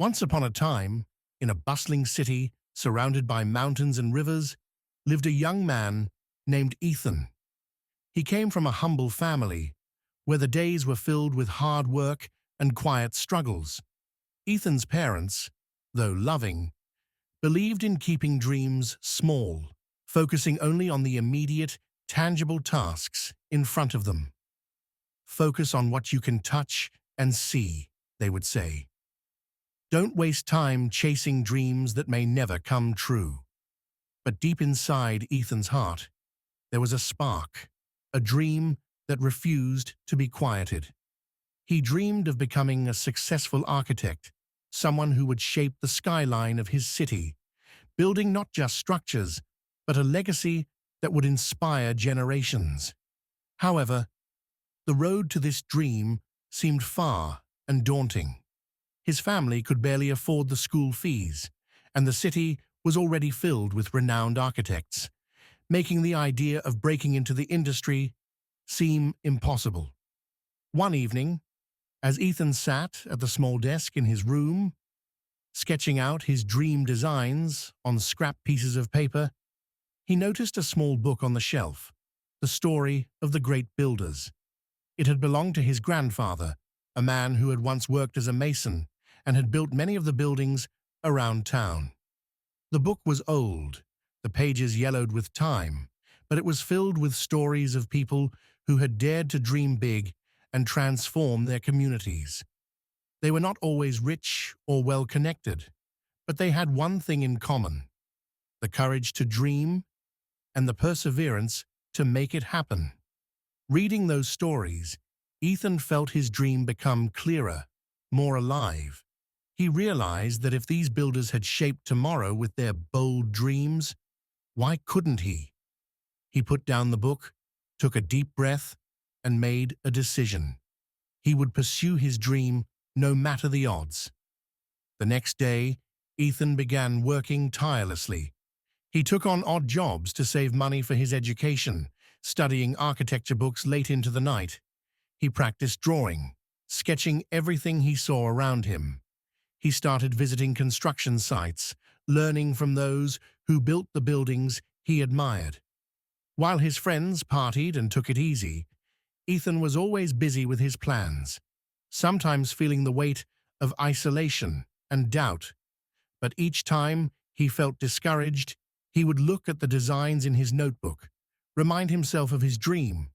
Once upon a time, in a bustling city surrounded by mountains and rivers, lived a young man named Ethan. He came from a humble family, where the days were filled with hard work and quiet struggles. Ethan's parents, though loving, believed in keeping dreams small, focusing only on the immediate, tangible tasks in front of them. Focus on what you can touch and see, they would say. Don't waste time chasing dreams that may never come true. But deep inside Ethan's heart, there was a spark, a dream that refused to be quieted. He dreamed of becoming a successful architect, someone who would shape the skyline of his city, building not just structures, but a legacy that would inspire generations. However, the road to this dream seemed far and daunting. His family could barely afford the school fees, and the city was already filled with renowned architects, making the idea of breaking into the industry seem impossible. One evening, as Ethan sat at the small desk in his room, sketching out his dream designs on scrap pieces of paper, he noticed a small book on the shelf, the story of the great builders. It had belonged to his grandfather, a man who had once worked as a mason and had built many of the buildings around town. The book was old, the pages yellowed with time, but it was filled with stories of people who had dared to dream big and transform their communities. They were not always rich or well-connected, but they had one thing in common: the courage to dream and the perseverance to make it happen. Reading those stories, Ethan felt his dream become clearer, more alive. He realized that if these builders had shaped tomorrow with their bold dreams, why couldn't he? He put down the book, took a deep breath, and made a decision. He would pursue his dream no matter the odds. The next day, Ethan began working tirelessly. He took on odd jobs to save money for his education, studying architecture books late into the night. He practiced drawing, sketching everything he saw around him. He started visiting construction sites, learning from those who built the buildings he admired. While his friends partied and took it easy, Ethan was always busy with his plans, sometimes feeling the weight of isolation and doubt. But each time he felt discouraged, he would look at the designs in his notebook, remind himself of his dream,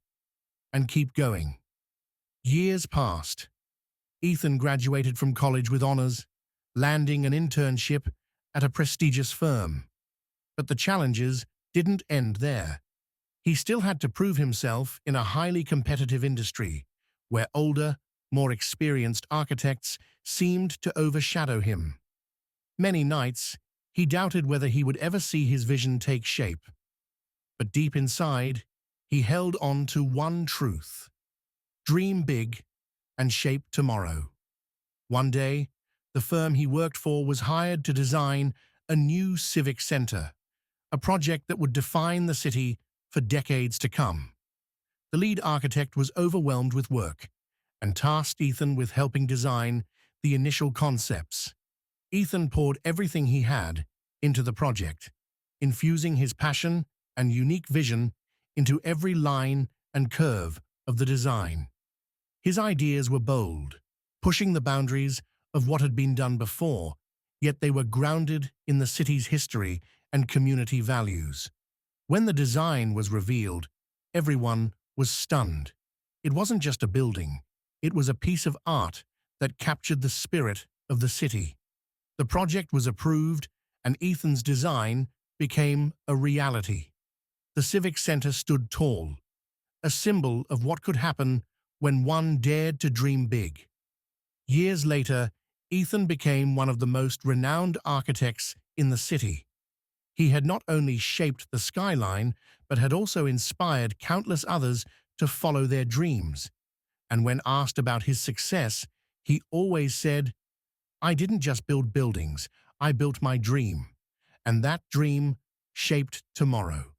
and keep going. Years passed. Ethan graduated from college with honors, landing an internship at a prestigious firm. But the challenges didn't end there. He still had to prove himself in a highly competitive industry, where older, more experienced architects seemed to overshadow him. Many nights, he doubted whether he would ever see his vision take shape. But deep inside, he held on to one truth: dream big and shape tomorrow. One day, the firm he worked for was hired to design a new civic center, a project that would define the city for decades to come. The lead architect was overwhelmed with work and tasked Ethan with helping design the initial concepts. Ethan poured everything he had into the project, infusing his passion and unique vision into every line and curve of the design. His ideas were bold, pushing the boundaries of what had been done before, yet they were grounded in the city's history and community values. When the design was revealed, everyone was stunned. It wasn't just a building, it was a piece of art that captured the spirit of the city. The project was approved, and Ethan's design became a reality. The Civic Center stood tall, a symbol of what could happen when one dared to dream big. Years later, Ethan became one of the most renowned architects in the city. He had not only shaped the skyline, but had also inspired countless others to follow their dreams. And when asked about his success, he always said, "I didn't just build buildings, I built my dream. And that dream shaped tomorrow."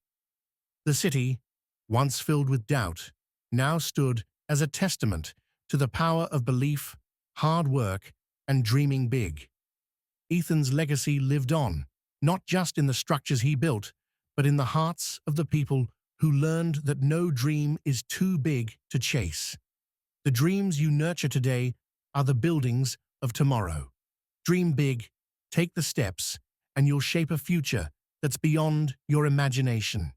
The city, once filled with doubt, now stood as a testament to the power of belief, hard work, and dreaming big. Ethan's legacy lived on, not just in the structures he built, but in the hearts of the people who learned that no dream is too big to chase. The dreams you nurture today are the buildings of tomorrow. Dream big, take the steps, and you'll shape a future that's beyond your imagination.